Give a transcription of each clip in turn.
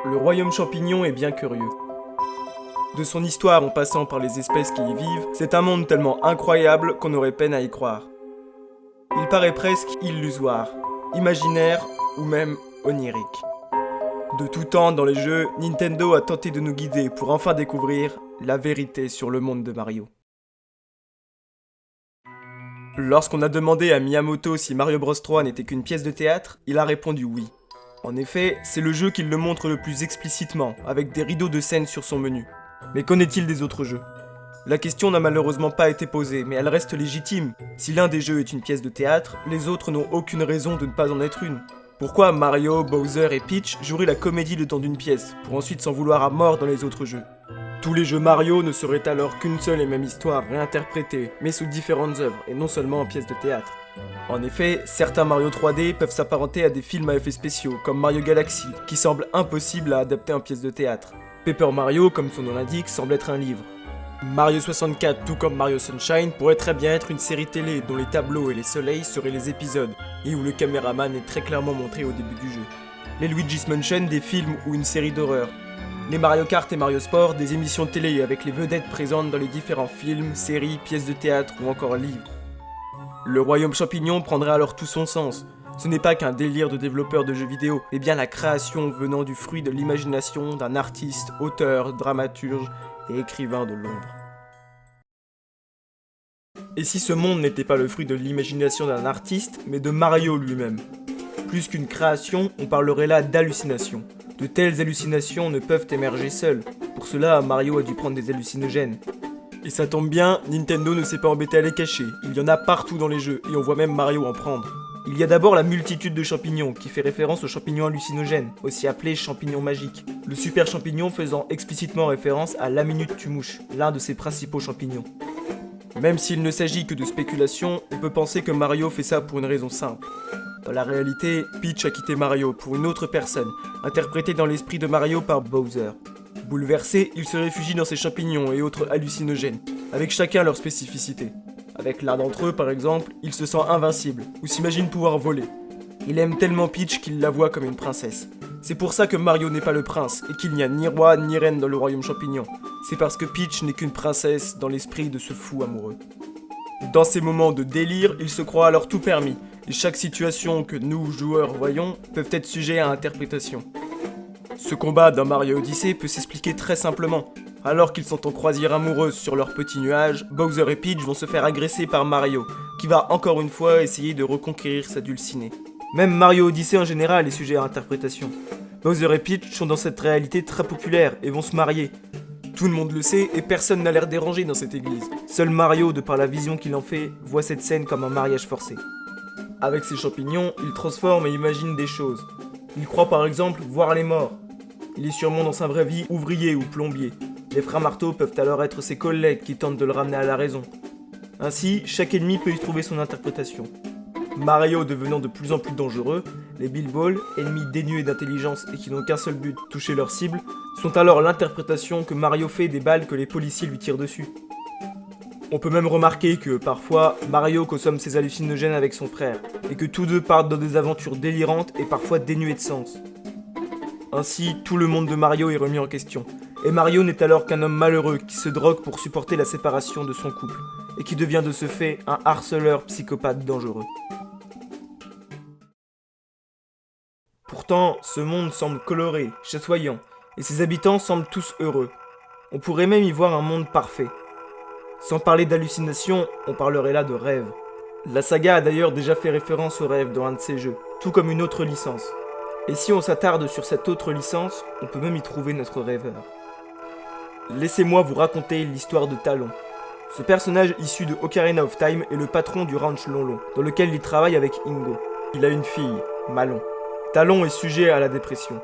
Le royaume champignon est bien curieux. De son histoire en passant par les espèces qui y vivent, c'est un monde tellement incroyable qu'on aurait peine à y croire. Il paraît presque illusoire, imaginaire ou même onirique. De tout temps dans les jeux, Nintendo a tenté de nous guider pour enfin découvrir la vérité sur le monde de Mario. Lorsqu'on a demandé à Miyamoto si Mario Bros 3 n'était qu'une pièce de théâtre, il a répondu oui. En effet, c'est le jeu qui le montre le plus explicitement, avec des rideaux de scène sur son menu. Mais qu'en est-il des autres jeux ? La question n'a malheureusement pas été posée, mais elle reste légitime. Si l'un des jeux est une pièce de théâtre, les autres n'ont aucune raison de ne pas en être une. Pourquoi Mario, Bowser et Peach joueraient la comédie le temps d'une pièce, pour ensuite s'en vouloir à mort dans les autres jeux ? Tous les jeux Mario ne seraient alors qu'une seule et même histoire réinterprétée, mais sous différentes œuvres, et non seulement en pièces de théâtre. En effet, certains Mario 3D peuvent s'apparenter à des films à effets spéciaux, comme Mario Galaxy, qui semble impossible à adapter en pièce de théâtre. Paper Mario, comme son nom l'indique, semble être un livre. Mario 64, tout comme Mario Sunshine, pourrait très bien être une série télé dont les tableaux et les soleils seraient les épisodes, et où le caméraman est très clairement montré au début du jeu. Les Luigi's Mansion, des films ou une série d'horreur. Les Mario Kart et Mario Sport, des émissions télé avec les vedettes présentes dans les différents films, séries, pièces de théâtre ou encore livres. Le royaume champignon prendrait alors tout son sens. Ce n'est pas qu'un délire de développeur de jeux vidéo, mais bien la création venant du fruit de l'imagination d'un artiste, auteur, dramaturge et écrivain de l'ombre. Et si ce monde n'était pas le fruit de l'imagination d'un artiste, mais de Mario lui-même ? Plus qu'une création, on parlerait là d'hallucination. De telles hallucinations ne peuvent émerger seules. Pour cela, Mario a dû prendre des hallucinogènes. Et ça tombe bien, Nintendo ne s'est pas embêté à les cacher. Il y en a partout dans les jeux, et on voit même Mario en prendre. Il y a d'abord la multitude de champignons, qui fait référence aux champignons hallucinogènes, aussi appelés champignons magiques. Le super champignon faisant explicitement référence à l'Aminute Tumouche, l'un de ses principaux champignons. Même s'il ne s'agit que de spéculation, on peut penser que Mario fait ça pour une raison simple. Dans la réalité, Peach a quitté Mario pour une autre personne, interprétée dans l'esprit de Mario par Bowser. Bouleversé, il se réfugie dans ses champignons et autres hallucinogènes, avec chacun leur spécificité. Avec l'un d'entre eux, par exemple, il se sent invincible, ou s'imagine pouvoir voler. Il aime tellement Peach qu'il la voit comme une princesse. C'est pour ça que Mario n'est pas le prince, et qu'il n'y a ni roi ni reine dans le royaume champignon. C'est parce que Peach n'est qu'une princesse dans l'esprit de ce fou amoureux. Dans ces moments de délire, il se croit alors tout permis, et chaque situation que nous, joueurs, voyons, peuvent être sujets à interprétation. Ce combat dans Mario Odyssey peut s'expliquer très simplement. Alors qu'ils sont en croisière amoureuse sur leur petit nuage, Bowser et Peach vont se faire agresser par Mario, qui va encore une fois essayer de reconquérir sa dulcinée. Même Mario Odyssey en général est sujet à interprétation. Bowser et Peach sont dans cette réalité très populaire et vont se marier. Tout le monde le sait et personne n'a l'air dérangé dans cette église. Seul Mario, de par la vision qu'il en fait, voit cette scène comme un mariage forcé. Avec ses champignons, il transforme et imagine des choses. Il croit par exemple voir les morts. Il est sûrement dans sa vraie vie ouvrier ou plombier. Les frères Marteau peuvent alors être ses collègues qui tentent de le ramener à la raison. Ainsi, chaque ennemi peut y trouver son interprétation. Mario devenant de plus en plus dangereux, les Bilballs, ennemis dénués d'intelligence et qui n'ont qu'un seul but, toucher leur cible, sont alors l'interprétation que Mario fait des balles que les policiers lui tirent dessus. On peut même remarquer que, parfois, Mario consomme ses hallucinogènes avec son frère, et que tous deux partent dans des aventures délirantes et parfois dénuées de sens. Ainsi, tout le monde de Mario est remis en question, et Mario n'est alors qu'un homme malheureux qui se drogue pour supporter la séparation de son couple, et qui devient de ce fait un harceleur psychopathe dangereux. Pourtant, ce monde semble coloré, chatoyant, et ses habitants semblent tous heureux. On pourrait même y voir un monde parfait. Sans parler d'hallucination, on parlerait là de rêve. La saga a d'ailleurs déjà fait référence au rêve dans un de ses jeux, tout comme une autre licence. Et si on s'attarde sur cette autre licence, on peut même y trouver notre rêveur. Laissez-moi vous raconter l'histoire de Talon. Ce personnage issu de Ocarina of Time est le patron du ranch Lon-Lon, dans lequel il travaille avec Ingo. Il a une fille, Malon. Talon est sujet à la dépression.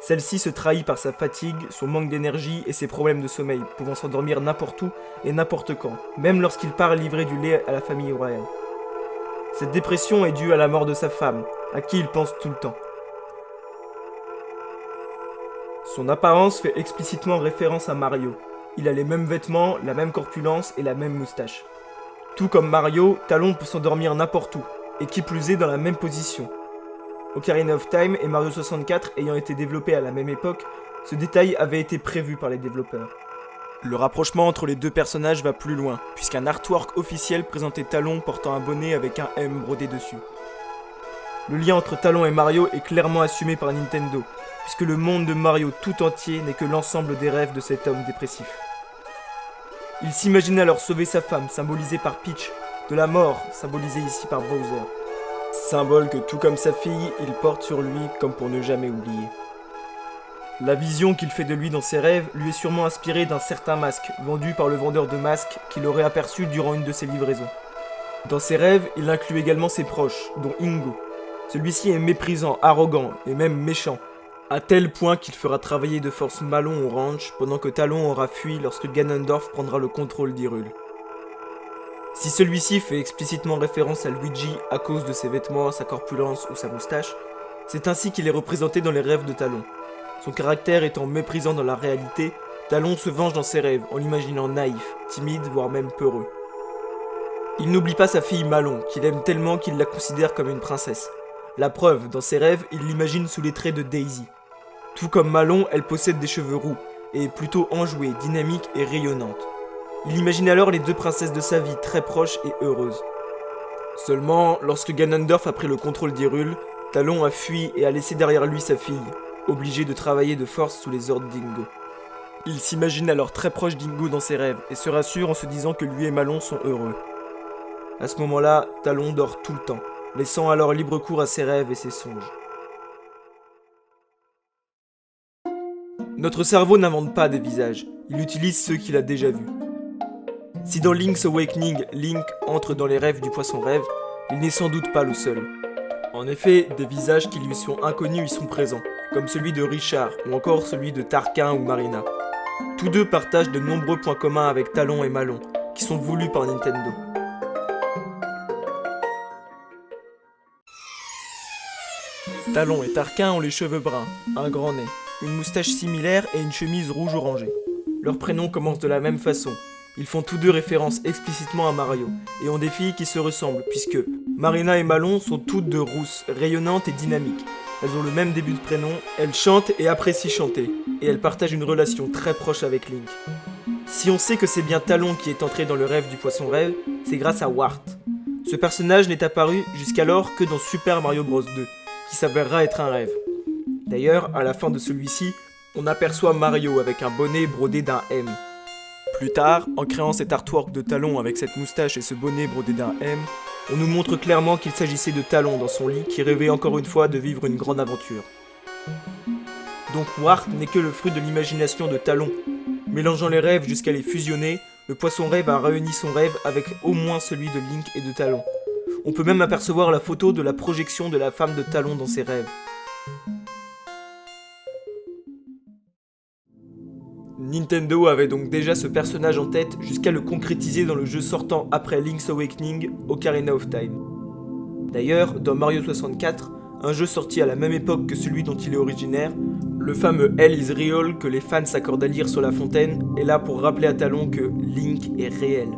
Celle-ci se trahit par sa fatigue, son manque d'énergie et ses problèmes de sommeil, pouvant s'endormir n'importe où et n'importe quand, même lorsqu'il part livrer du lait à la famille royale. Cette dépression est due à la mort de sa femme, à qui il pense tout le temps. Son apparence fait explicitement référence à Mario. Il a les mêmes vêtements, la même corpulence et la même moustache. Tout comme Mario, Talon peut s'endormir n'importe où, et qui plus est dans la même position. Ocarina of Time et Mario 64 ayant été développés à la même époque, ce détail avait été prévu par les développeurs. Le rapprochement entre les deux personnages va plus loin, puisqu'un artwork officiel présentait Talon portant un bonnet avec un M brodé dessus. Le lien entre Talon et Mario est clairement assumé par Nintendo, puisque le monde de Mario tout entier n'est que l'ensemble des rêves de cet homme dépressif. Il s'imagine alors sauver sa femme, symbolisée par Peach, de la mort, symbolisée ici par Bowser. Symbole que tout comme sa fille, il porte sur lui comme pour ne jamais oublier. La vision qu'il fait de lui dans ses rêves lui est sûrement inspirée d'un certain masque, vendu par le vendeur de masques qu'il aurait aperçu durant une de ses livraisons. Dans ses rêves, il inclut également ses proches, dont Ingo. Celui-ci est méprisant, arrogant et même méchant, à tel point qu'il fera travailler de force Malon au ranch pendant que Talon aura fui lorsque Ganondorf prendra le contrôle d'Hyrule. Si celui-ci fait explicitement référence à Luigi à cause de ses vêtements, sa corpulence ou sa moustache, c'est ainsi qu'il est représenté dans les rêves de Talon. Son caractère étant méprisant dans la réalité, Talon se venge dans ses rêves en l'imaginant naïf, timide, voire même peureux. Il n'oublie pas sa fille Malon, qu'il aime tellement qu'il la considère comme une princesse. La preuve, dans ses rêves, il l'imagine sous les traits de Daisy. Tout comme Malon, elle possède des cheveux roux, et est plutôt enjouée, dynamique et rayonnante. Il imagine alors les deux princesses de sa vie très proches et heureuses. Seulement, lorsque Ganondorf a pris le contrôle d'Hyrule, Talon a fui et a laissé derrière lui sa fille, obligé de travailler de force sous les ordres d'Ingo. Il s'imagine alors très proche d'Ingo dans ses rêves et se rassure en se disant que lui et Malon sont heureux. À ce moment-là, Talon dort tout le temps, laissant alors libre cours à ses rêves et ses songes. Notre cerveau n'invente pas des visages, il utilise ceux qu'il a déjà vus. Si dans Link's Awakening, Link entre dans les rêves du poisson rêve, il n'est sans doute pas le seul. En effet, des visages qui lui sont inconnus y sont présents, comme celui de Richard ou encore celui de Tarquin ou Marina. Tous deux partagent de nombreux points communs avec Talon et Malon, qui sont voulus par Nintendo. Talon et Tarquin ont les cheveux bruns, un grand nez, une moustache similaire et une chemise rouge orangée. Leurs prénoms commencent de la même façon. Ils font tous deux référence explicitement à Mario, et ont des filles qui se ressemblent, puisque Marina et Malon sont toutes deux rousses, rayonnantes et dynamiques. Elles ont le même début de prénom, elles chantent et apprécient chanter, et elles partagent une relation très proche avec Link. Si on sait que c'est bien Talon qui est entré dans le rêve du poisson rêve, c'est grâce à Wart. Ce personnage n'est apparu jusqu'alors que dans Super Mario Bros 2, qui s'avérera être un rêve. D'ailleurs, à la fin de celui-ci, on aperçoit Mario avec un bonnet brodé d'un M. Plus tard, en créant cet artwork de Talon avec cette moustache et ce bonnet brodé d'un M, on nous montre clairement qu'il s'agissait de Talon dans son lit qui rêvait encore une fois de vivre une grande aventure. Donc Wart n'est que le fruit de l'imagination de Talon. Mélangeant les rêves jusqu'à les fusionner, le poisson rêve a réuni son rêve avec au moins celui de Link et de Talon. On peut même apercevoir la photo de la projection de la femme de Talon dans ses rêves. Nintendo avait donc déjà ce personnage en tête jusqu'à le concrétiser dans le jeu sortant après Link's Awakening, Ocarina of Time. D'ailleurs, dans Mario 64, un jeu sorti à la même époque que celui dont il est originaire, le fameux Hell is Real que les fans s'accordent à lire sur la fontaine est là pour rappeler à Talon que Link est réel.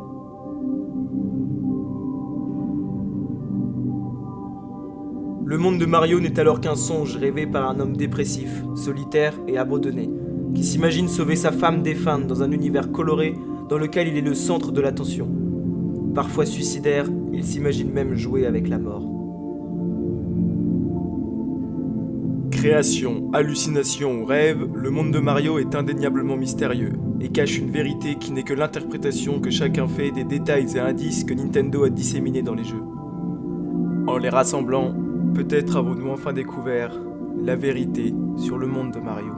Le monde de Mario n'est alors qu'un songe rêvé par un homme dépressif, solitaire et abandonné, qui s'imagine sauver sa femme défunte dans un univers coloré dans lequel il est le centre de l'attention. Parfois suicidaire, il s'imagine même jouer avec la mort. Création, hallucination ou rêve, le monde de Mario est indéniablement mystérieux et cache une vérité qui n'est que l'interprétation que chacun fait des détails et indices que Nintendo a disséminés dans les jeux. En les rassemblant, peut-être avons-nous enfin découvert la vérité sur le monde de Mario.